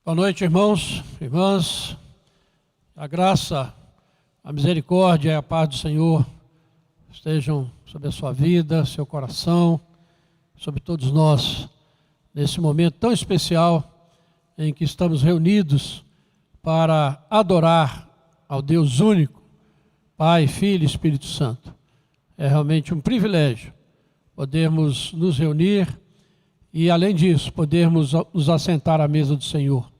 Boa noite, irmãos, irmãs. A graça, a misericórdia e a paz do Senhor estejam sobre a sua vida, seu coração, sobre todos nós, nesse momento tão especial em que estamos reunidos para adorar ao Deus único, Pai, Filho e Espírito Santo. É realmente um privilégio podermos nos reunir e, além disso, podermos nos assentar à mesa do Senhor,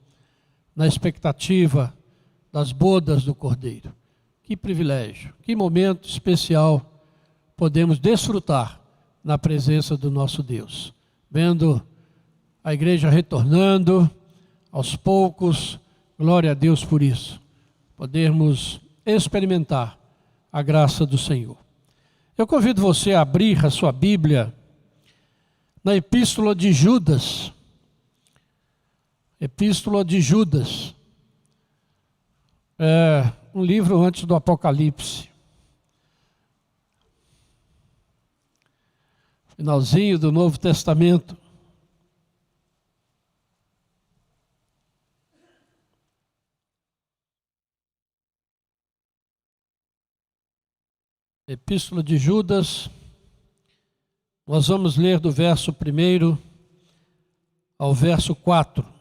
na expectativa das bodas do Cordeiro. Que privilégio, que momento especial podemos desfrutar na presença do nosso Deus. Vendo a igreja retornando aos poucos, glória a Deus por isso. Podermos experimentar a graça do Senhor. Eu convido você a abrir a sua Bíblia na Epístola de Judas. Epístola de Judas. É um livro antes do Apocalipse. Finalzinho do Novo Testamento. Epístola de Judas. Nós vamos ler do verso 1 ao verso 4.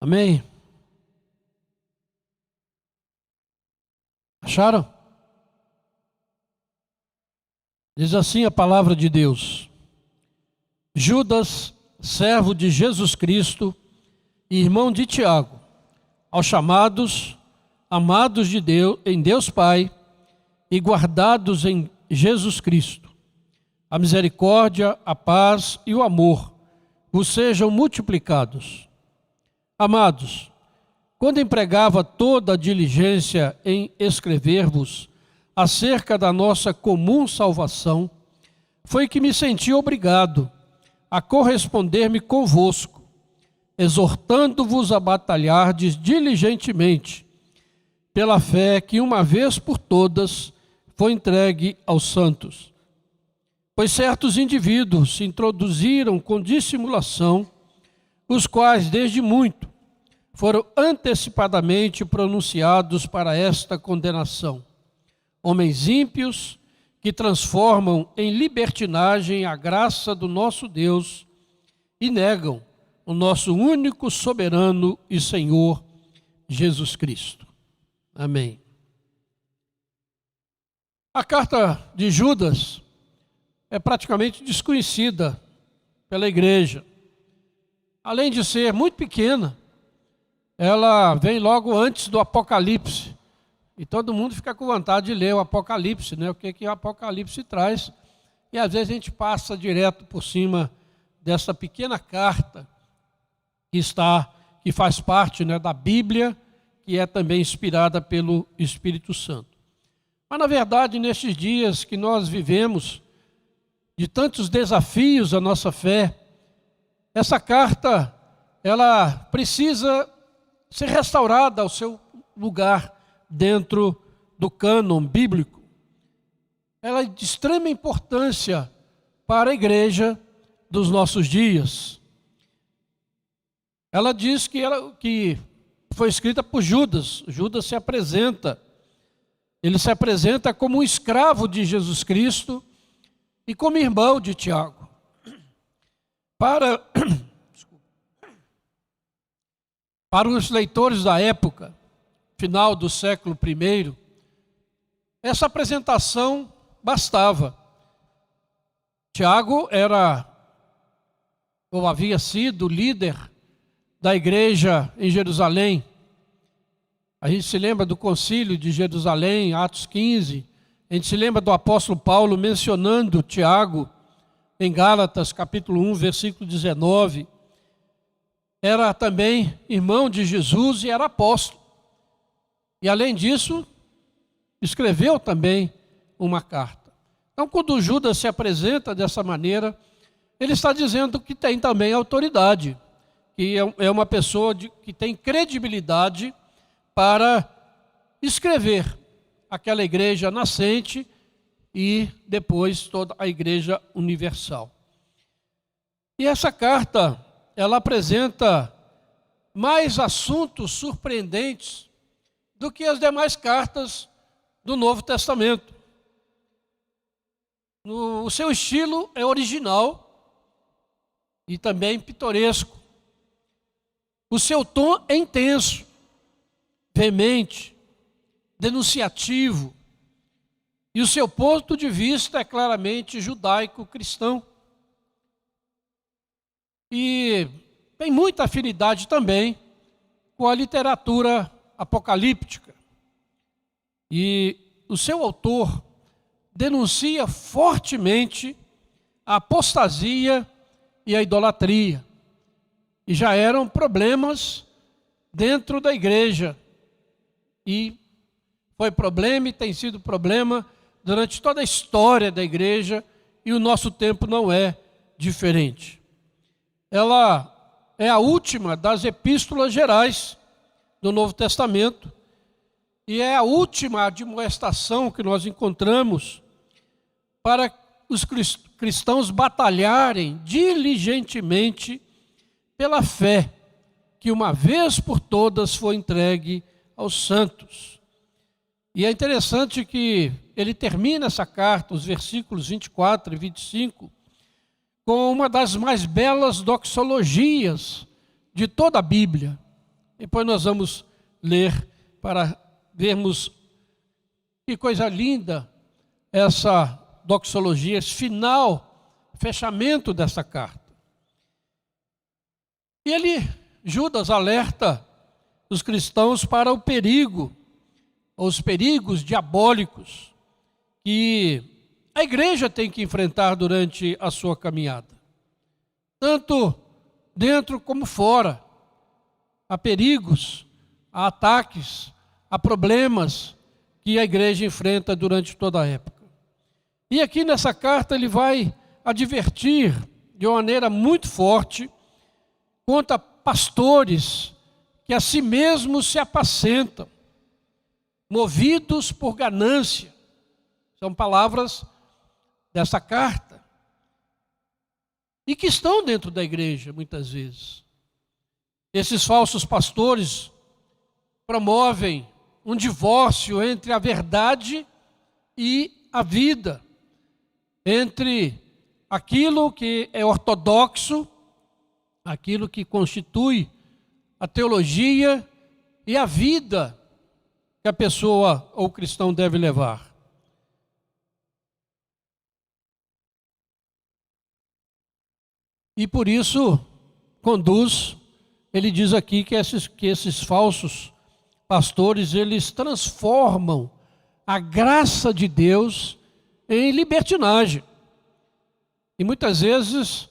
Amém? Acharam? Diz assim a palavra de Deus: Judas, servo de Jesus Cristo e irmão de Tiago, aos chamados, amados de Deus, em Deus Pai e guardados em Jesus Cristo, a misericórdia, a paz e o amor vos sejam multiplicados. Amados, quando empregava toda a diligência em escrever-vos acerca da nossa comum salvação, foi que me senti obrigado a corresponder-me convosco, exortando-vos a batalhardes diligentemente pela fé que uma vez por todas foi entregue aos santos. Pois certos indivíduos se introduziram com dissimulação, os quais desde muito foram antecipadamente pronunciados para esta condenação. Homens ímpios que transformam em libertinagem a graça do nosso Deus e negam o nosso único soberano e Senhor, Jesus Cristo. Amém. A carta de Judas é praticamente desconhecida pela igreja. Além de ser muito pequena, ela vem logo antes do Apocalipse. E todo mundo fica com vontade de ler o Apocalipse, né? O que o Apocalipse traz. E às vezes a gente passa direto por cima dessa pequena carta que faz parte, né, da Bíblia, que é também inspirada pelo Espírito Santo. Mas na verdade, nesses dias que nós vivemos, de tantos desafios à nossa fé, essa carta, ela precisa ser restaurada ao seu lugar dentro do cânon bíblico. Ela é de extrema importância para a igreja dos nossos dias. Ela diz que foi escrita por Judas. Judas se apresenta. Ele se apresenta como um escravo de Jesus Cristo e como irmão de Tiago. Para os leitores da época, final do século I, essa apresentação bastava. Tiago havia sido líder da igreja em Jerusalém. A gente se lembra do concílio de Jerusalém, Atos 15. A gente se lembra do apóstolo Paulo mencionando Tiago em Gálatas, capítulo 1, versículo 19. Era também irmão de Jesus e era apóstolo. E além disso, escreveu também uma carta. Então, quando Judas se apresenta dessa maneira, ele está dizendo que tem também autoridade, que é uma pessoa que tem credibilidade para escrever aquela igreja nascente e depois toda a igreja universal. E essa carta, ela apresenta mais assuntos surpreendentes do que as demais cartas do Novo Testamento. O seu estilo é original e também pitoresco. O seu tom é intenso, veemente, denunciativo. E o seu ponto de vista é claramente judaico-cristão. E tem muita afinidade também com a literatura apocalíptica. E o seu autor denuncia fortemente a apostasia e a idolatria. E já eram problemas dentro da igreja. E foi problema e tem sido problema durante toda a história da igreja, e o nosso tempo não é diferente. Ela é a última das epístolas gerais do Novo Testamento e é a última admoestação que nós encontramos para os cristãos batalharem diligentemente pela fé que uma vez por todas foi entregue aos santos. E é interessante que ele termina essa carta, os versículos 24 e 25, com uma das mais belas doxologias de toda a Bíblia. Depois nós vamos ler para vermos que coisa linda essa doxologia, esse final, fechamento dessa carta. E Judas alerta os cristãos para o perigo, os perigos diabólicos que a igreja tem que enfrentar durante a sua caminhada. Tanto dentro como fora. Há perigos, há ataques, há problemas que a igreja enfrenta durante toda a época. E aqui nessa carta ele vai advertir de uma maneira muito forte contra pastores que a si mesmos se apacentam, movidos por ganância. São palavras dessa carta. E que estão dentro da igreja, muitas vezes. Esses falsos pastores promovem um divórcio entre a verdade e a vida, entre aquilo que é ortodoxo, aquilo que constitui a teologia e a vida que a pessoa ou o cristão deve levar. E por isso ele diz aqui que esses falsos pastores, eles transformam a graça de Deus em libertinagem. E muitas vezes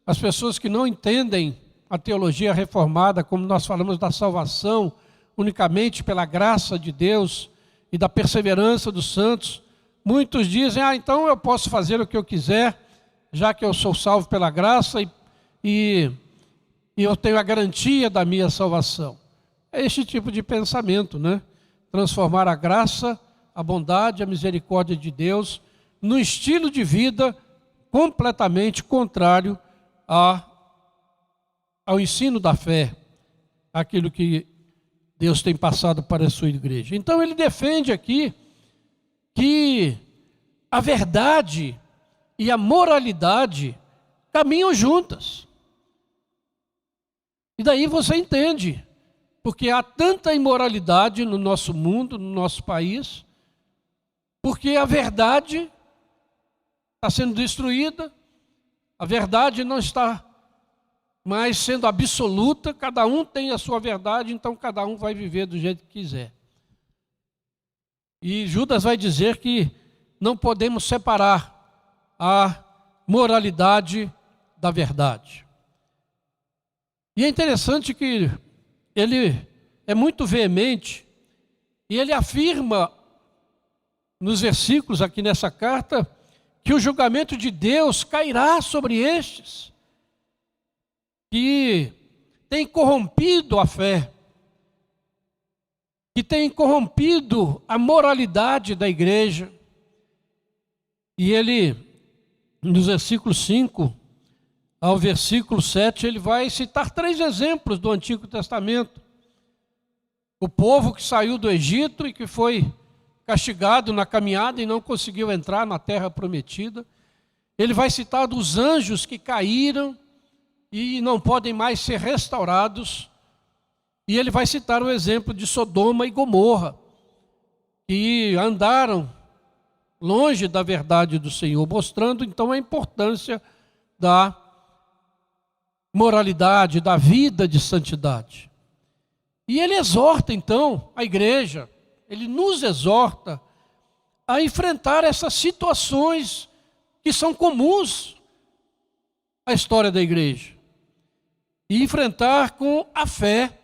as pessoas que não entendem a teologia reformada, como nós falamos da salvação unicamente pela graça de Deus e da perseverança dos santos, muitos dizem, então eu posso fazer o que eu quiser, já que eu sou salvo pela graça e eu tenho a garantia da minha salvação. É este tipo de pensamento, né? Transformar a graça, a bondade, a misericórdia de Deus num estilo de vida completamente contrário ao ensino da fé, aquilo que Deus tem passado para a sua igreja. Então ele defende aqui que a verdade e a moralidade caminham juntas. E daí você entende, porque há tanta imoralidade no nosso mundo, no nosso país, porque a verdade está sendo destruída, a verdade não está mais sendo absoluta, cada um tem a sua verdade, então cada um vai viver do jeito que quiser. E Judas vai dizer que não podemos separar a moralidade da verdade. E é interessante que ele é muito veemente e ele afirma nos versículos aqui nessa carta que o julgamento de Deus cairá sobre estes que têm corrompido a fé, que têm corrompido a moralidade da igreja. E ele, nos versículos 5 ao versículo 7, ele vai citar 3 exemplos do Antigo Testamento. O povo que saiu do Egito e que foi castigado na caminhada e não conseguiu entrar na terra prometida. Ele vai citar dos anjos que caíram e não podem mais ser restaurados. E ele vai citar o exemplo de Sodoma e Gomorra, que andaram longe da verdade do Senhor, mostrando então a importância da moralidade, da vida de santidade. E ele exorta então a igreja, ele nos exorta a enfrentar essas situações que são comuns à história da igreja. E enfrentar com a fé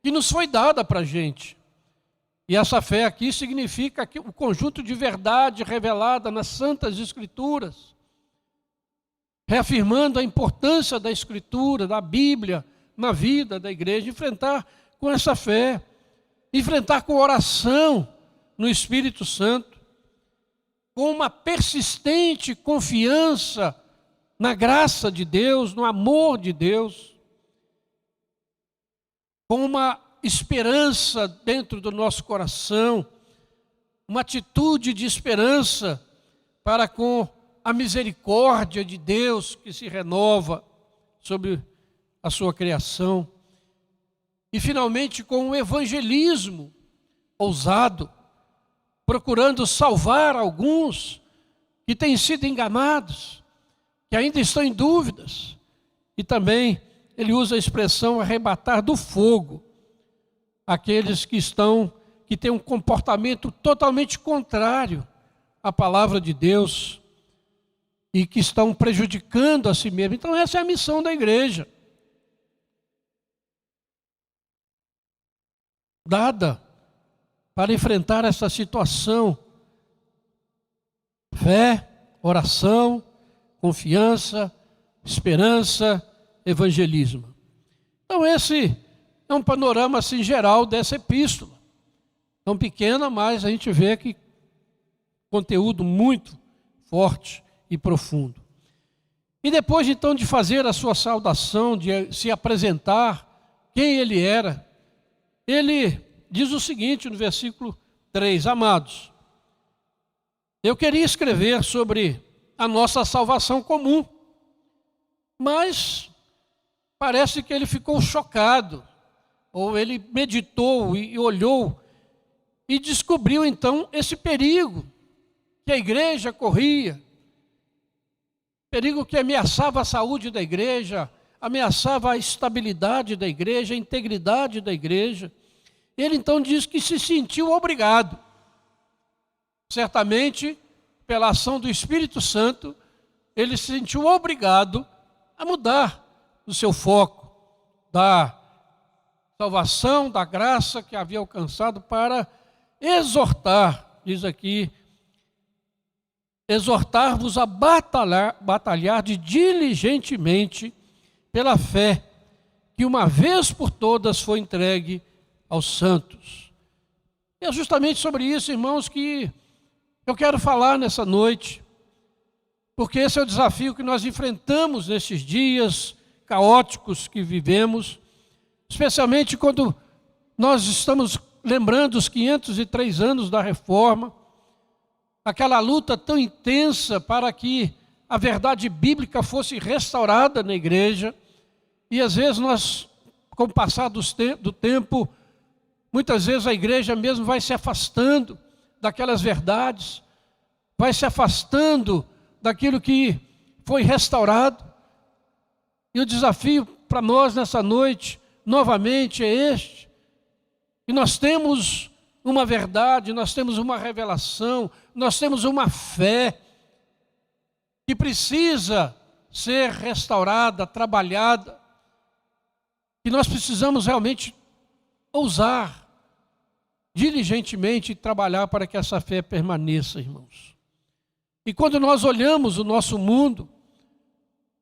que nos foi dada para a gente. E essa fé aqui significa que o conjunto de verdade revelada nas Santas Escrituras, reafirmando a importância da Escritura, da Bíblia, na vida da igreja. Enfrentar com essa fé, enfrentar com oração no Espírito Santo, com uma persistente confiança na graça de Deus, no amor de Deus, com uma esperança dentro do nosso coração, uma atitude de esperança para com a misericórdia de Deus que se renova sobre a sua criação. E finalmente com o evangelismo ousado, procurando salvar alguns que têm sido enganados, que ainda estão em dúvidas. E também ele usa a expressão arrebatar do fogo aqueles que têm um comportamento totalmente contrário à palavra de Deus e que estão prejudicando a si mesmo. Então essa é a missão da igreja, dada para enfrentar essa situação. Fé, oração, confiança, esperança, evangelismo. Então esse é um panorama assim geral dessa epístola. Tão pequena, mas a gente vê que conteúdo muito forte e profundo. E depois então de fazer a sua saudação, de se apresentar quem ele era, ele diz o seguinte no versículo 3: Amados, eu queria escrever sobre a nossa salvação comum, mas parece que ele ficou chocado, ou ele meditou e olhou e descobriu então esse perigo que a igreja corria, perigo que ameaçava a saúde da igreja, ameaçava a estabilidade da igreja, a integridade da igreja. Ele então diz que se sentiu obrigado, certamente pela ação do Espírito Santo, ele se sentiu obrigado a mudar o seu foco da salvação, da graça que havia alcançado, para exortar, diz aqui, exortar-vos a batalhar diligentemente pela fé que uma vez por todas foi entregue aos santos. E é justamente sobre isso, irmãos, que eu quero falar nessa noite, porque esse é o desafio que nós enfrentamos nesses dias caóticos que vivemos, especialmente quando nós estamos lembrando os 503 anos da Reforma, aquela luta tão intensa para que a verdade bíblica fosse restaurada na igreja. E às vezes nós, com o passar do tempo, muitas vezes a igreja mesmo vai se afastando daquelas verdades, vai se afastando daquilo que foi restaurado. E o desafio para nós nessa noite, novamente, é este: que nós temos uma verdade, nós temos uma revelação, nós temos uma fé que precisa ser restaurada, trabalhada, que nós precisamos realmente ousar diligentemente trabalhar para que essa fé permaneça, irmãos. E quando nós olhamos o nosso mundo,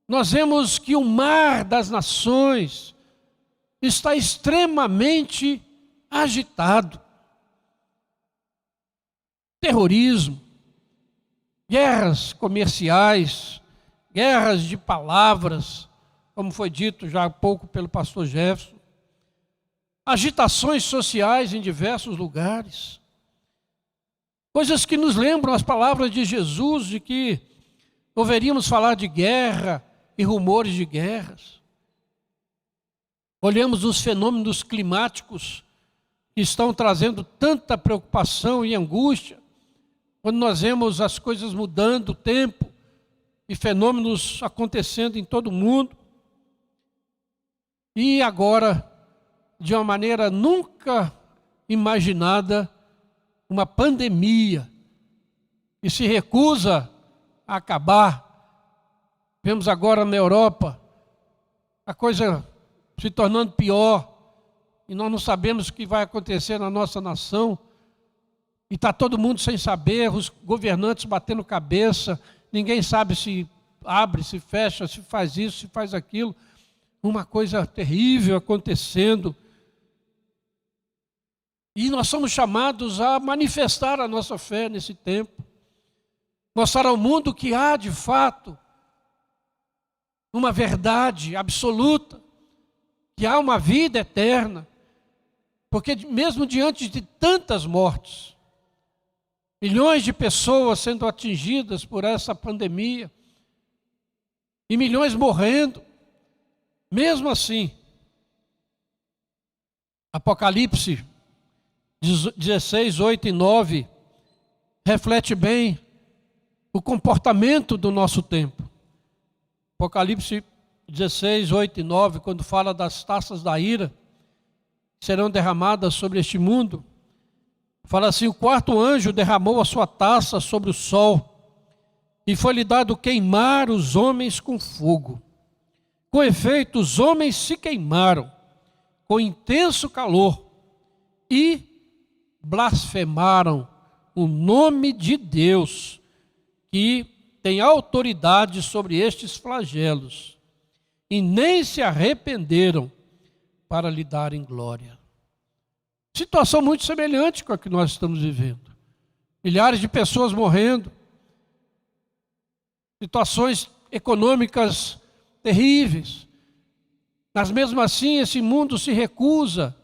nós vemos que o mar das nações está extremamente agitado. Terrorismo, guerras comerciais, guerras de palavras, como foi dito já há pouco pelo pastor Jefferson, agitações sociais em diversos lugares, coisas que nos lembram as palavras de Jesus, de que ouviríamos falar de guerra e rumores de guerras. Olhamos os fenômenos climáticos que estão trazendo tanta preocupação e angústia, quando nós vemos as coisas mudando, o tempo e fenômenos acontecendo em todo o mundo. E agora, de uma maneira nunca imaginada, uma pandemia que se recusa a acabar. Vemos agora na Europa a coisa se tornando pior e nós não sabemos o que vai acontecer na nossa nação. E está todo mundo sem saber, os governantes batendo cabeça, ninguém sabe se abre, se fecha, se faz isso, se faz aquilo. Uma coisa terrível acontecendo. E nós somos chamados a manifestar a nossa fé nesse tempo. Mostrar ao mundo que há, de fato, uma verdade absoluta, que há uma vida eterna. Porque mesmo diante de tantas mortes, milhões de pessoas sendo atingidas por essa pandemia, e milhões morrendo, mesmo assim, Apocalipse 16, 8 e 9, reflete bem o comportamento do nosso tempo. Apocalipse 16, 8 e 9, quando fala das taças da ira, que serão derramadas sobre este mundo, fala assim: o quarto anjo derramou a sua taça sobre o sol, e foi-lhe dado queimar os homens com fogo. Com efeito, os homens se queimaram com intenso calor e blasfemaram o nome de Deus, que tem autoridade sobre estes flagelos, e nem se arrependeram para lhe darem glória. Situação muito semelhante com a que nós estamos vivendo. Milhares de pessoas morrendo, situações econômicas terríveis, mas mesmo assim esse mundo se recusa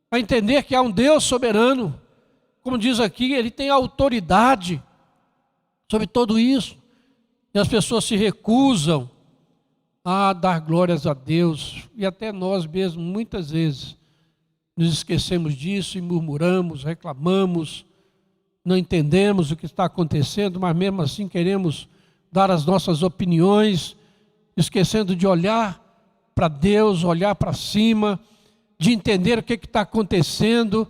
a entender que há um Deus soberano. Como diz aqui, Ele tem autoridade sobre tudo isso. E as pessoas se recusam a dar glórias a Deus. E até nós mesmos, muitas vezes, nos esquecemos disso e murmuramos, reclamamos, não entendemos o que está acontecendo, mas mesmo assim queremos dar as nossas opiniões, esquecendo de olhar para Deus, olhar para cima, de entender o que está acontecendo,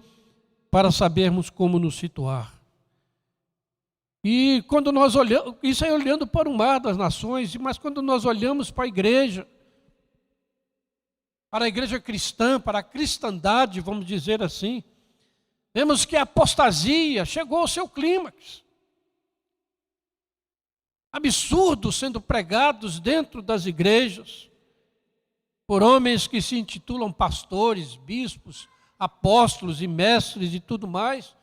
para sabermos como nos situar. E quando nós olhamos, isso é olhando para o mar das nações, mas quando nós olhamos para a igreja cristã, para a cristandade, vamos dizer assim, vemos que a apostasia chegou ao seu clímax. Absurdos sendo pregados dentro das igrejas, por homens que se intitulam pastores, bispos, apóstolos e mestres e tudo mais,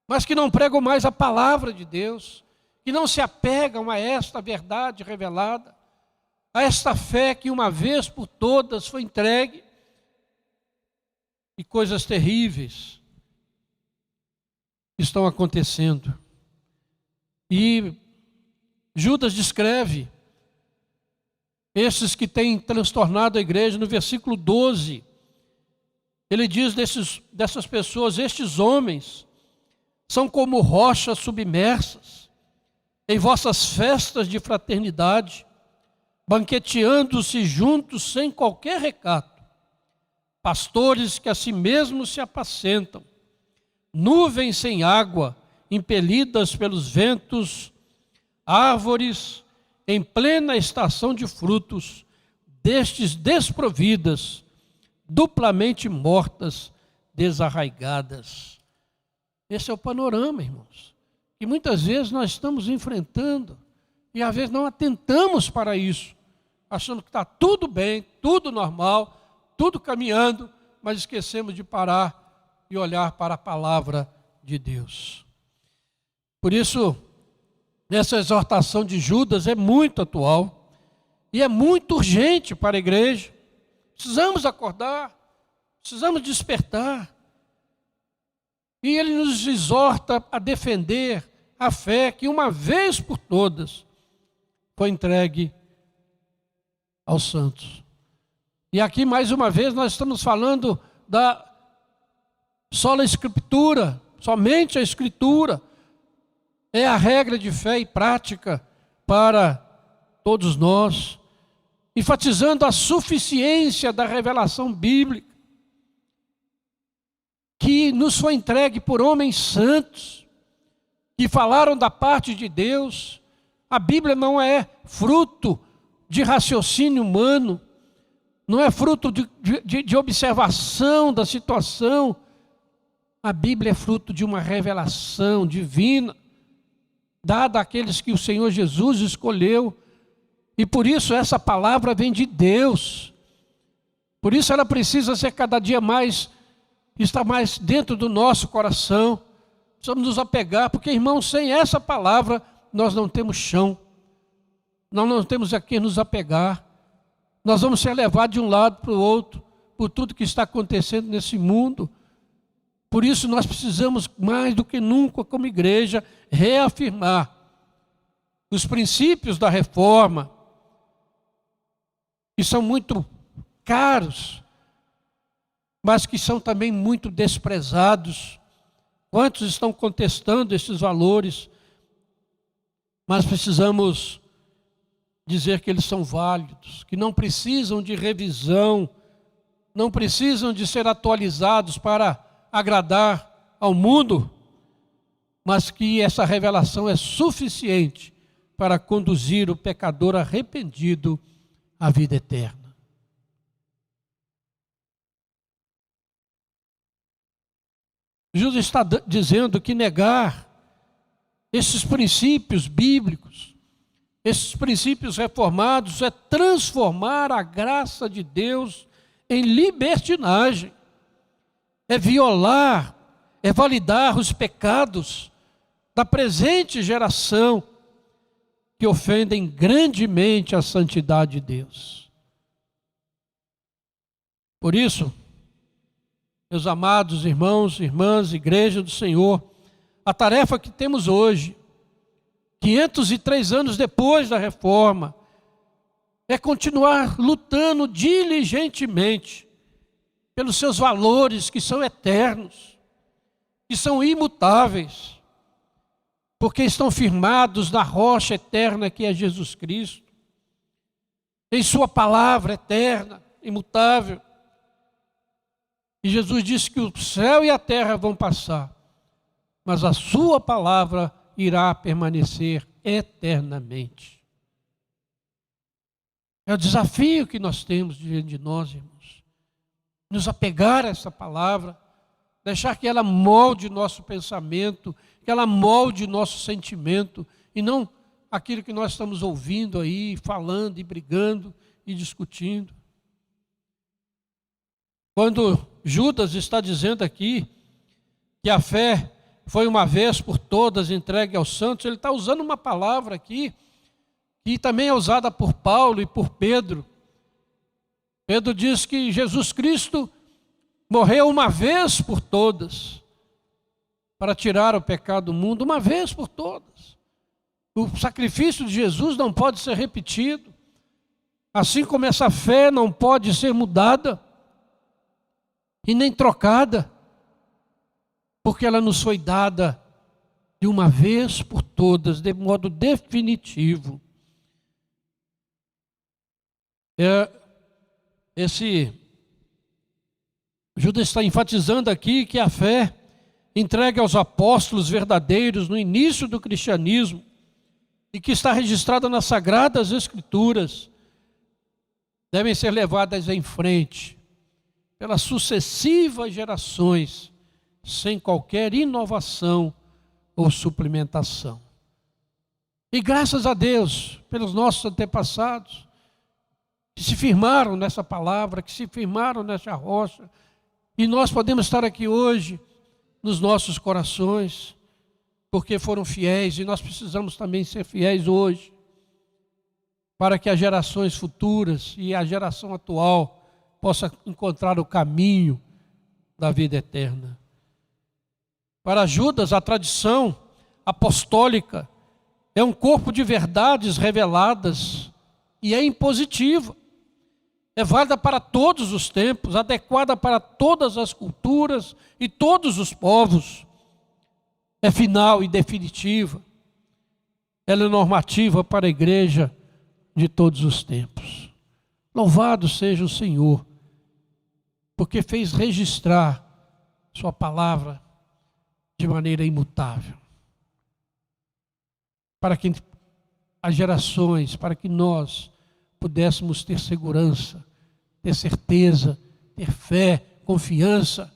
mas que não pregam mais a palavra de Deus, que não se apegam a esta verdade revelada, a esta fé que uma vez por todas foi entregue, e coisas terríveis estão acontecendo. E Judas descreve esses que têm transtornado a igreja no versículo 12. Ele diz dessas pessoas: estes homens são como rochas submersas em vossas festas de fraternidade, banqueteando-se juntos sem qualquer recato, pastores que a si mesmos se apacentam, nuvens sem água, impelidas pelos ventos, árvores em plena estação de frutos, destes desprovidas, duplamente mortas, desarraigadas. Esse é o panorama, irmãos, que muitas vezes nós estamos enfrentando e às vezes não atentamos para isso, achando que está tudo bem, tudo normal, tudo caminhando, mas esquecemos de parar e olhar para a palavra de Deus. Por isso, Essa exortação de Judas é muito atual e é muito urgente para a igreja. Precisamos acordar, precisamos despertar. E ele nos exorta a defender a fé que uma vez por todas foi entregue aos santos. E aqui mais uma vez nós estamos falando da sola escritura, somente a escritura é a regra de fé e prática para todos nós, enfatizando a suficiência da revelação bíblica que nos foi entregue por homens santos que falaram da parte de Deus. A Bíblia não é fruto de raciocínio humano, não é fruto de observação da situação. A Bíblia é fruto de uma revelação divina, dada àqueles que o Senhor Jesus escolheu. E por isso essa palavra vem de Deus. Por isso ela precisa ser cada dia mais, estar mais dentro do nosso coração. Precisamos nos apegar, porque, irmãos, sem essa palavra nós não temos chão. Nós não temos a quem nos apegar. Nós vamos ser levados de um lado para o outro, por tudo que está acontecendo nesse mundo. Por isso nós precisamos, mais do que nunca, como igreja, reafirmar os princípios da reforma, que são muito caros, mas que são também muito desprezados. Quantos estão contestando esses valores? Mas precisamos dizer que eles são válidos, que não precisam de revisão, não precisam de ser atualizados para agradar ao mundo, mas que essa revelação é suficiente para conduzir o pecador arrependido à vida eterna. Jesus está dizendo que negar esses princípios bíblicos, esses princípios reformados, é transformar a graça de Deus em libertinagem, é violar, é validar os pecados da presente geração que ofendem grandemente a santidade de Deus. Por isso, meus amados irmãos, irmãs, igreja do Senhor, a tarefa que temos hoje, 503 anos depois da reforma, é continuar lutando diligentemente pelos seus valores que são eternos, que são imutáveis, porque estão firmados na rocha eterna que é Jesus Cristo, em sua palavra eterna, imutável. E Jesus disse que o céu e a terra vão passar, mas a sua palavra irá permanecer eternamente. É o desafio que nós temos diante de nós, irmãos. Nos apegar a essa palavra, deixar que ela molde nosso pensamento, que ela molde nosso sentimento, e não aquilo que nós estamos ouvindo aí, falando e brigando e discutindo. Quando Judas está dizendo aqui que a fé foi uma vez por todas entregue aos santos, ele está usando uma palavra aqui que também é usada por Paulo e por Pedro. Pedro diz que Jesus Cristo morreu uma vez por todas para tirar o pecado do mundo, uma vez por todas. O sacrifício de Jesus não pode ser repetido, assim como essa fé não pode ser mudada e nem trocada, porque ela nos foi dada de uma vez por todas, de modo definitivo. Judas está enfatizando aqui que a fé entregue aos apóstolos verdadeiros no início do cristianismo e que está registrada nas Sagradas Escrituras, devem ser levadas em frente pelas sucessivas gerações, sem qualquer inovação ou suplementação. E graças a Deus, pelos nossos antepassados, que se firmaram nessa palavra, que se firmaram nessa rocha, e nós podemos estar aqui hoje, nos nossos corações, porque foram fiéis, e nós precisamos também ser fiéis hoje, para que as gerações futuras e a geração atual possa encontrar o caminho da vida eterna. Para Judas, a tradição apostólica é um corpo de verdades reveladas e é impositiva. É válida para todos os tempos, adequada para todas as culturas e todos os povos. É final e definitiva. Ela é normativa para a igreja de todos os tempos. Louvado seja o Senhor, porque fez registrar sua palavra de maneira imutável. Para que as gerações, para que nós pudéssemos ter segurança, ter certeza, ter fé, confiança,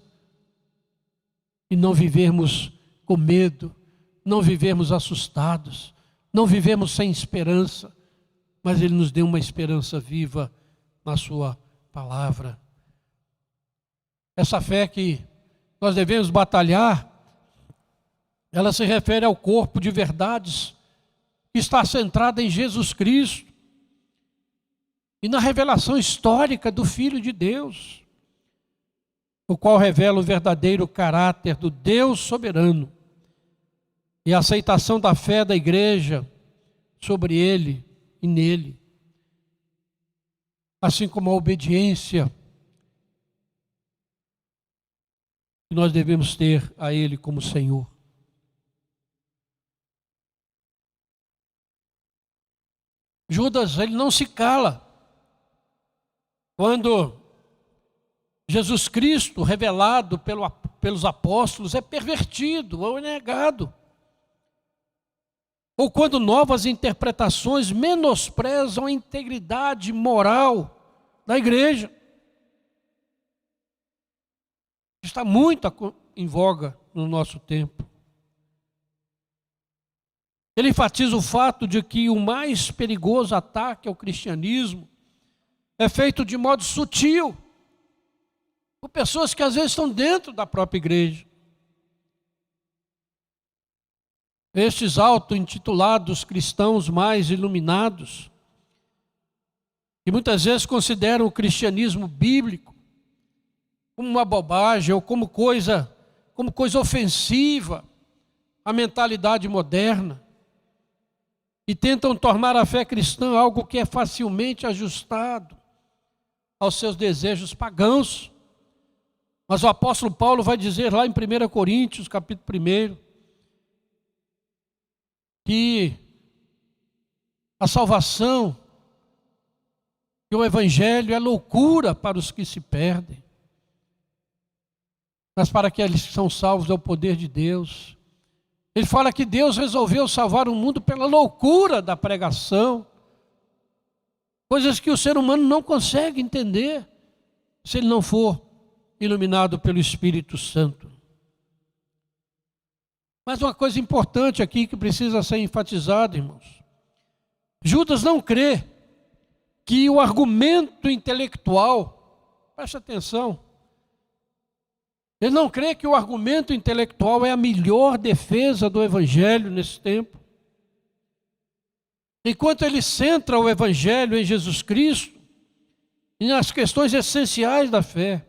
e não vivermos com medo, não vivermos assustados, não vivemos sem esperança, mas Ele nos deu uma esperança viva na sua palavra. Essa fé que nós devemos batalhar, ela se refere ao corpo de verdades que está centrada em Jesus Cristo e na revelação histórica do Filho de Deus, o qual revela o verdadeiro caráter do Deus soberano e a aceitação da fé da igreja sobre Ele e nele, assim como a obediência que nós devemos ter a Ele como Senhor. Judas, ele não se cala quando Jesus Cristo, revelado pelos apóstolos, é pervertido ou é negado. Ou quando novas interpretações menosprezam a integridade moral da igreja. Está muito em voga no nosso tempo. Ele enfatiza o fato de que o mais perigoso ataque ao cristianismo é feito de modo sutil, por pessoas que às vezes estão dentro da própria igreja. Estes auto-intitulados cristãos mais iluminados, que muitas vezes consideram o cristianismo bíblico como uma bobagem ou como coisa ofensiva à mentalidade moderna, e tentam tornar a fé cristã algo que é facilmente ajustado aos seus desejos pagãos. Mas o apóstolo Paulo vai dizer lá em 1 Coríntios, capítulo 1, que a salvação e o evangelho é loucura para os que se perdem, mas para aqueles que são salvos é o poder de Deus. Ele fala que Deus resolveu salvar o mundo pela loucura da pregação, coisas que o ser humano não consegue entender se ele não for iluminado pelo Espírito Santo. Mas uma coisa importante aqui que precisa ser enfatizada, irmãos. Judas não crê que o argumento intelectual, preste atenção, ele não crê que o argumento intelectual é a melhor defesa do Evangelho nesse tempo. Enquanto ele centra o Evangelho em Jesus Cristo e nas questões essenciais da fé,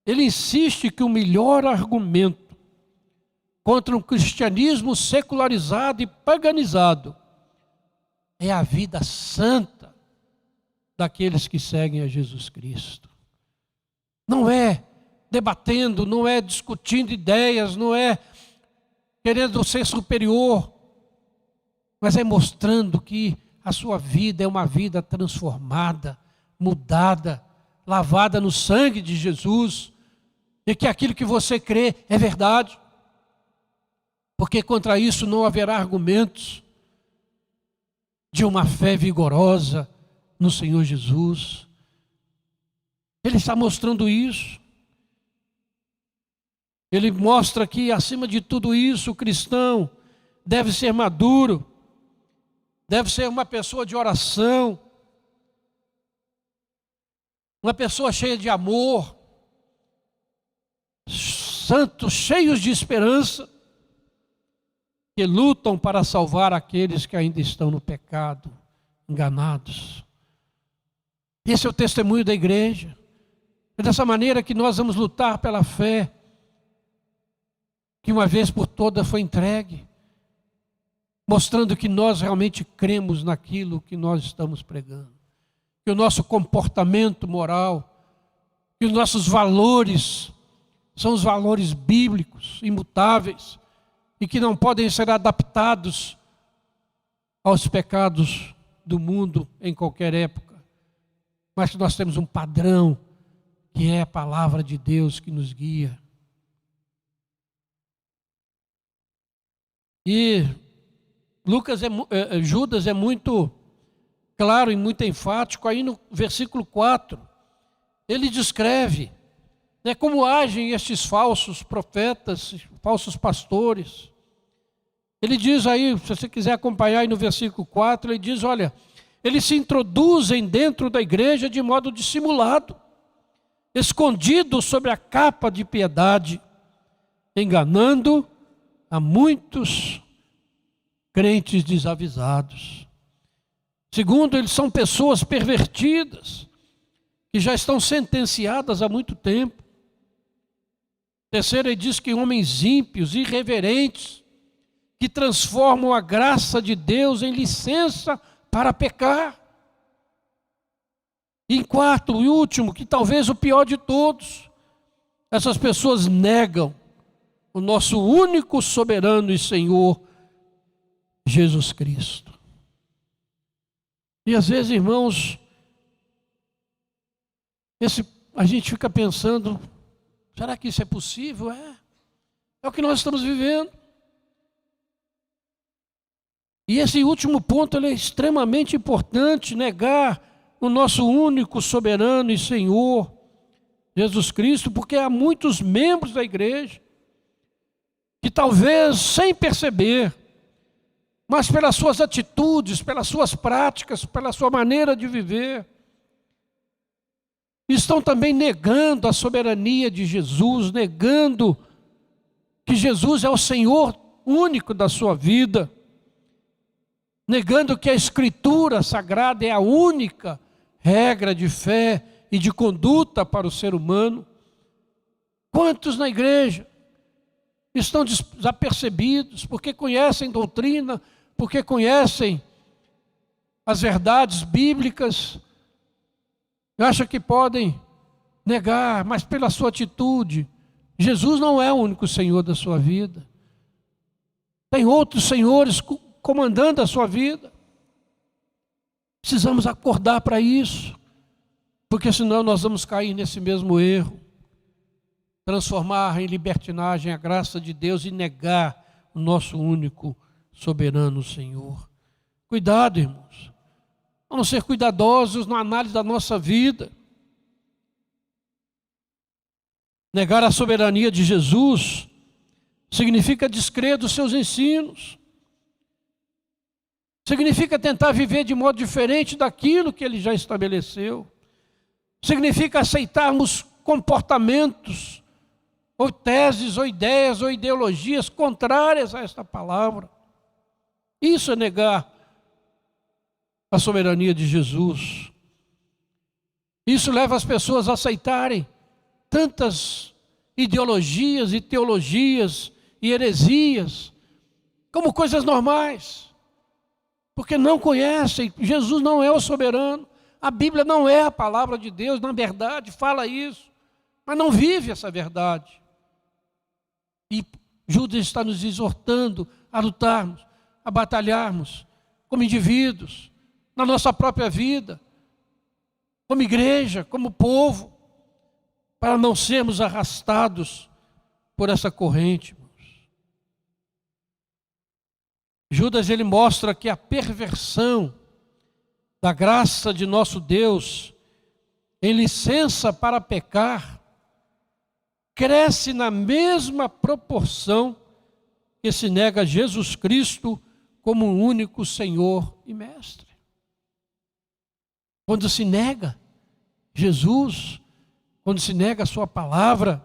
ele insiste que o melhor argumento contra um cristianismo secularizado e paganizado é a vida santa daqueles que seguem a Jesus Cristo. Não é debatendo, não é discutindo ideias, não é querendo ser superior, mas é mostrando que a sua vida é uma vida transformada, mudada, lavada no sangue de Jesus, e que aquilo que você crê é verdade, porque contra isso não haverá argumentos de uma fé vigorosa no Senhor Jesus. Ele está mostrando isso. Ele mostra que, acima de tudo isso, o cristão deve ser maduro, deve ser uma pessoa de oração, uma pessoa cheia de amor, santos, cheios de esperança, que lutam para salvar aqueles que ainda estão no pecado, enganados. Esse é o testemunho da igreja. É dessa maneira que nós vamos lutar pela fé, que uma vez por todas foi entregue, mostrando que nós realmente cremos naquilo que nós estamos pregando. Que o nosso comportamento moral, que os nossos valores são os valores bíblicos, imutáveis, e que não podem ser adaptados aos pecados do mundo em qualquer época. Mas que nós temos um padrão, que é a palavra de Deus que nos guia. E Judas é muito claro e muito enfático aí no versículo 4. Ele descreve, né, como agem estes falsos profetas, falsos pastores. Ele diz aí, se você quiser acompanhar aí no versículo 4, ele diz, olha, eles se introduzem dentro da igreja de modo dissimulado, escondidos sobre a capa de piedade, enganando a muitos crentes desavisados. Segundo, eles são pessoas pervertidas, que já estão sentenciadas há muito tempo. Terceiro, ele diz que homens ímpios, irreverentes, que transformam a graça de Deus em licença para pecar. E em quarto e último, que talvez o pior de todos, essas pessoas negam o nosso único soberano e Senhor, Jesus Cristo. E às vezes, irmãos, a gente fica pensando, será que isso é possível? É o que nós estamos vivendo. E esse último ponto ele é extremamente importante, negar o nosso único soberano e Senhor, Jesus Cristo, porque há muitos membros da igreja que talvez sem perceber, mas pelas suas atitudes, pelas suas práticas, pela sua maneira de viver, estão também negando a soberania de Jesus, negando que Jesus é o Senhor único da sua vida, negando que a Escritura Sagrada é a única regra de fé e de conduta para o ser humano. Quantos na igreja estão desapercebidos, porque conhecem doutrina, porque conhecem as verdades bíblicas, acham que podem negar, mas pela sua atitude, Jesus não é o único Senhor da sua vida. Tem outros senhores comandando a sua vida. Precisamos acordar para isso, porque senão nós vamos cair nesse mesmo erro. Transformar em libertinagem a graça de Deus e negar o nosso único soberano Senhor. Cuidado, irmãos. Vamos ser cuidadosos na análise da nossa vida. Negar a soberania de Jesus significa descrer dos seus ensinos. Significa tentar viver de modo diferente daquilo que ele já estabeleceu. Significa aceitarmos comportamentos, ou teses, ou ideias, ou ideologias contrárias a esta palavra. Isso é negar a soberania de Jesus. Isso leva as pessoas a aceitarem tantas ideologias e teologias e heresias como coisas normais, porque não conhecem. Jesus não é o soberano, a Bíblia não é a palavra de Deus, na verdade fala isso, mas não vive essa verdade. E Judas está nos exortando a lutarmos, a batalharmos como indivíduos, na nossa própria vida, como igreja, como povo, para não sermos arrastados por essa corrente. Judas, ele mostra que a perversão da graça de nosso Deus em licença para pecar cresce na mesma proporção que se nega Jesus Cristo como o único Senhor e Mestre. Quando se nega Jesus, quando se nega a sua palavra,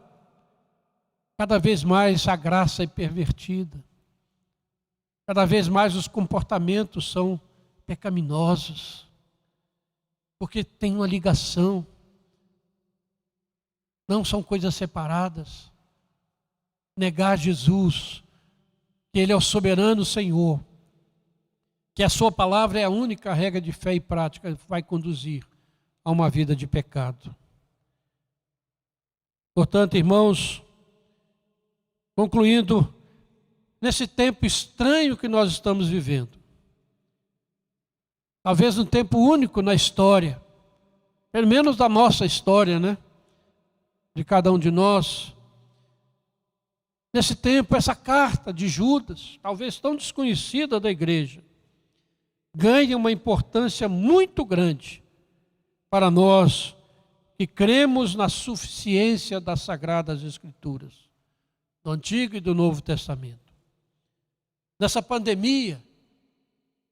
cada vez mais a graça é pervertida. Cada vez mais os comportamentos são pecaminosos, porque tem uma ligação, não são coisas separadas. Negar Jesus, que Ele é o soberano Senhor, que a sua palavra é a única regra de fé e prática que vai conduzir a uma vida de pecado. Portanto, irmãos, concluindo, nesse tempo estranho que nós estamos vivendo, talvez um tempo único na história, pelo menos da nossa história, né? De cada um de nós. Nesse tempo, essa carta de Judas, talvez tão desconhecida da igreja, ganha uma importância muito grande para nós que cremos na suficiência das Sagradas Escrituras, do Antigo e do Novo Testamento. Nessa pandemia,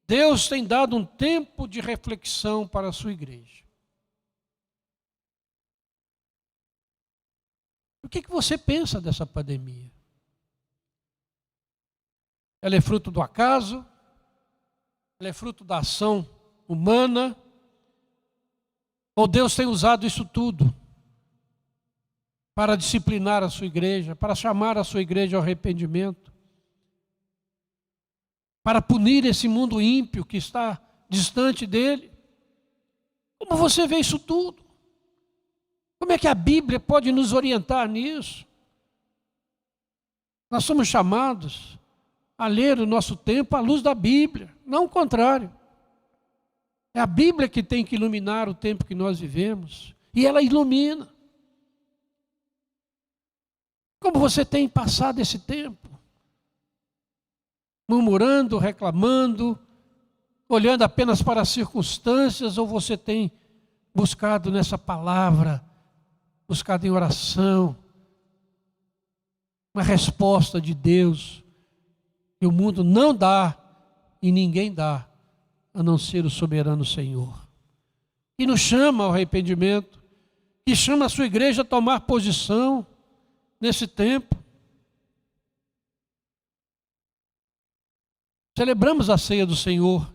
Deus tem dado um tempo de reflexão para a sua igreja. O que você pensa dessa pandemia? Ela é fruto do acaso? Ela é fruto da ação humana? Ou Deus tem usado isso tudo para disciplinar a sua igreja, para chamar a sua igreja ao arrependimento, para punir esse mundo ímpio que está distante dele? Como você vê isso tudo? Como é que a Bíblia pode nos orientar nisso? Nós somos chamados a ler o nosso tempo à luz da Bíblia, não o contrário. É a Bíblia que tem que iluminar o tempo que nós vivemos, e ela ilumina. Como você tem passado esse tempo? Murmurando, reclamando, olhando apenas para as circunstâncias, ou você tem buscado nessa palavra, buscado em oração, uma resposta de Deus, que o mundo não dá e ninguém dá, a não ser o soberano Senhor. E nos chama ao arrependimento, e chama a sua igreja a tomar posição nesse tempo. Celebramos a ceia do Senhor.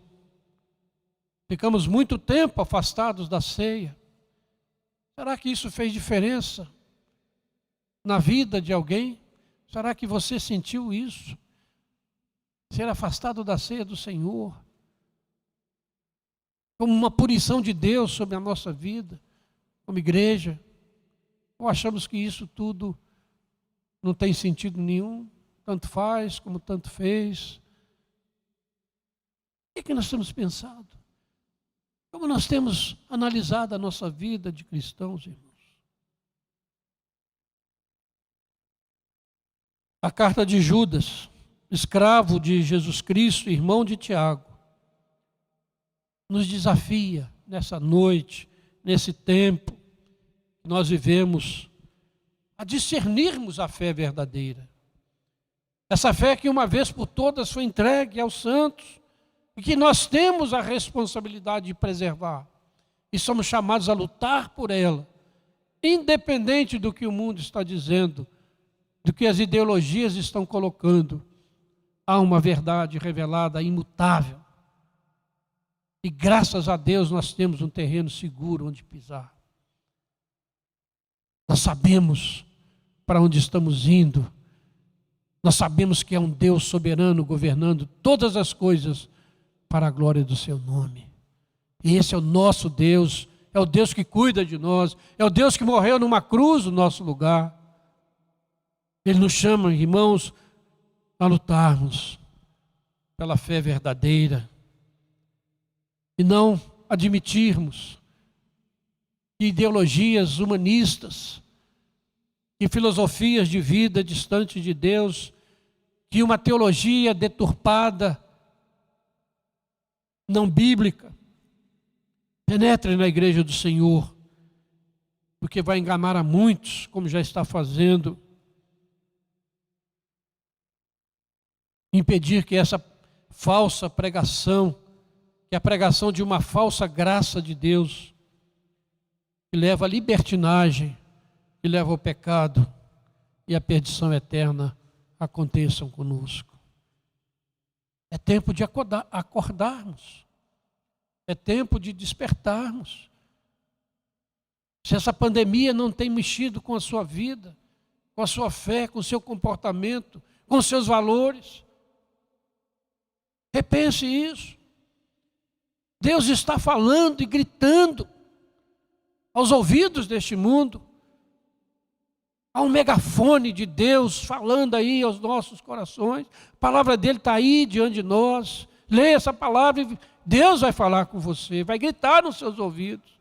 Ficamos muito tempo afastados da ceia. Será que isso fez diferença na vida de alguém? Será que você sentiu isso? Ser afastado da ceia do Senhor, como uma punição de Deus sobre a nossa vida, como igreja? Ou achamos que isso tudo não tem sentido nenhum, tanto faz como tanto fez? O que nós temos pensado? Como nós temos analisado a nossa vida de cristãos, irmãos? A carta de Judas, escravo de Jesus Cristo, irmão de Tiago, nos desafia nessa noite, nesse tempo que nós vivemos, a discernirmos a fé verdadeira. Essa fé que uma vez por todas foi entregue aos santos e que nós temos a responsabilidade de preservar. E somos chamados a lutar por ela, independente do que o mundo está dizendo, do que as ideologias estão colocando. Há uma verdade revelada, imutável. E graças a Deus nós temos um terreno seguro onde pisar. Nós sabemos para onde estamos indo. Nós sabemos que é um Deus soberano governando todas as coisas para a glória do seu nome. E esse é o nosso Deus, é o Deus que cuida de nós, é o Deus que morreu numa cruz no nosso lugar. Ele nos chama, irmãos, a lutarmos pela fé verdadeira e não admitirmos que ideologias humanistas, que filosofias de vida distante de Deus, que uma teologia deturpada, não bíblica, penetre na igreja do Senhor, porque vai enganar a muitos, como já está fazendo, impedir que essa falsa pregação, que é a pregação de uma falsa graça de Deus, que leva à libertinagem, que leva ao pecado e à perdição eterna, aconteçam conosco. É tempo de acordarmos. É tempo de despertarmos. Se essa pandemia não tem mexido com a sua vida, com a sua fé, com o seu comportamento, com os seus valores, repense isso. Deus está falando e gritando aos ouvidos deste mundo. Há um megafone de Deus falando aí aos nossos corações. A palavra dele está aí diante de nós. Leia essa palavra e Deus vai falar com você, vai gritar nos seus ouvidos.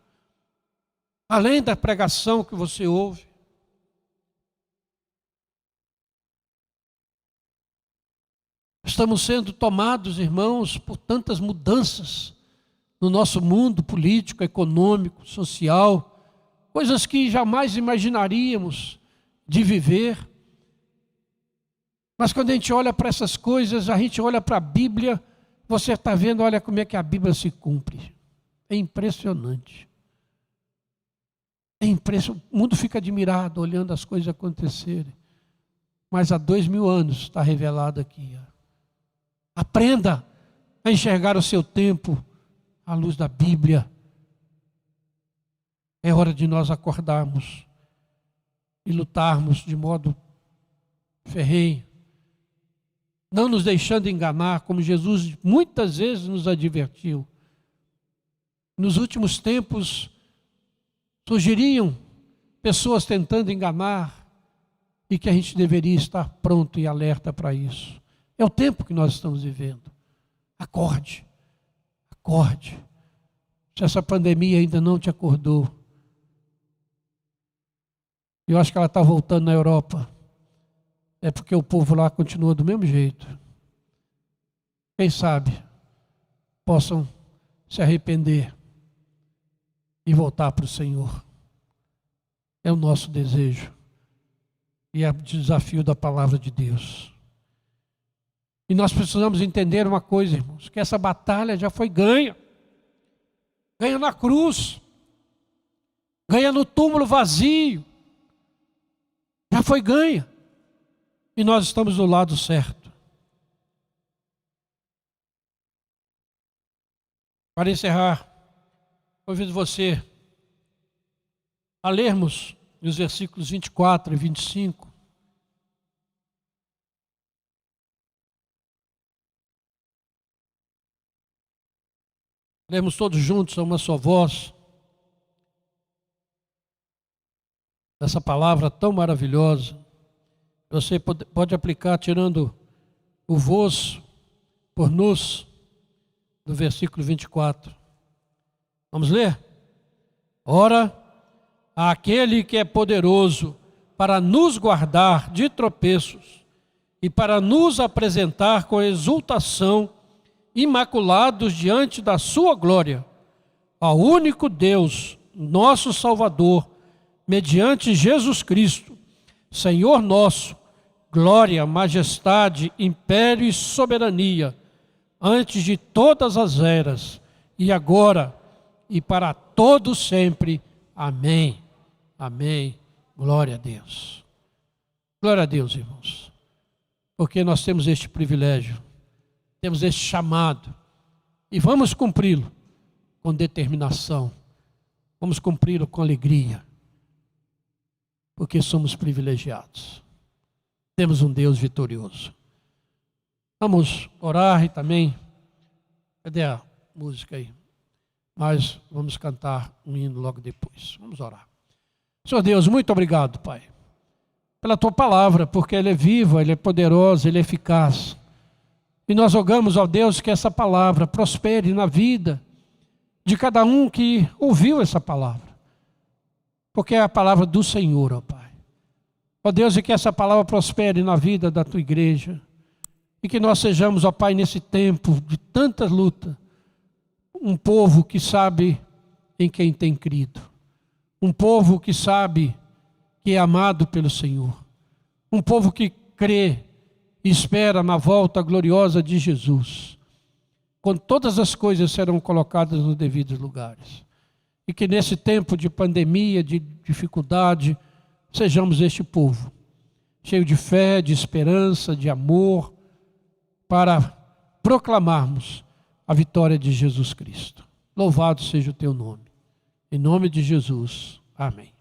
Além da pregação que você ouve. Estamos sendo tomados, irmãos, por tantas mudanças no nosso mundo político, econômico, social, coisas que jamais imaginaríamos de viver. Mas quando a gente olha para essas coisas, a gente olha para a Bíblia, você está vendo, olha como é que a Bíblia se cumpre. É impressionante. É impressionante. O mundo fica admirado olhando as coisas acontecerem. Mas há 2000 anos está revelado aqui. Aprenda a enxergar o seu tempo à luz da Bíblia. É hora de nós acordarmos e lutarmos de modo ferrenho, não nos deixando enganar, como Jesus muitas vezes nos advertiu. Nos últimos tempos, surgiriam pessoas tentando enganar e que a gente deveria estar pronto e alerta para isso. É o tempo que nós estamos vivendo. Acorde, acorde. Se essa pandemia ainda não te acordou, eu acho que ela está voltando na Europa. É porque o povo lá continua do mesmo jeito. Quem sabe possam se arrepender e voltar para o Senhor. É o nosso desejo e é o desafio da palavra de Deus. E nós precisamos entender uma coisa, irmãos, que essa batalha já foi ganha. Ganha na cruz. Ganha no túmulo vazio. Já foi ganha. E nós estamos do lado certo. Para encerrar, convido você a lermos os versículos 24 e 25. Lemos todos juntos a uma só voz. Essa palavra tão maravilhosa. Você pode aplicar tirando o vos por nos, do versículo 24. Vamos ler? Ora, aquele que é poderoso para nos guardar de tropeços e para nos apresentar com exultação, imaculados diante da sua glória, ao único Deus, nosso Salvador, mediante Jesus Cristo, Senhor nosso, glória, majestade, império e soberania, antes de todas as eras, e agora, e para todos sempre. Amém. Amém. Glória a Deus. Glória a Deus, irmãos. Porque nós temos este privilégio, temos este chamado, e vamos cumpri-lo com determinação, vamos cumpri-lo com alegria, porque somos privilegiados. Temos um Deus vitorioso. Vamos orar e também, cadê a música aí? Mas vamos cantar um hino logo depois. Vamos orar. Senhor Deus, muito obrigado, Pai, pela Tua palavra, porque ela é viva, ela é poderosa, ela é eficaz. E nós rogamos ao Deus que essa palavra prospere na vida de cada um que ouviu essa palavra. Porque é a palavra do Senhor, ó Pai. Ó Deus, e que essa palavra prospere na vida da Tua igreja. E que nós sejamos, ó Pai, nesse tempo de tanta luta, um povo que sabe em quem tem crido. Um povo que sabe que é amado pelo Senhor. Um povo que crê e espera na volta gloriosa de Jesus. Quando todas as coisas serão colocadas nos devidos lugares. E que nesse tempo de pandemia, de dificuldade, sejamos este povo, cheio de fé, de esperança, de amor, para proclamarmos a vitória de Jesus Cristo. Louvado seja o teu nome. Em nome de Jesus. Amém.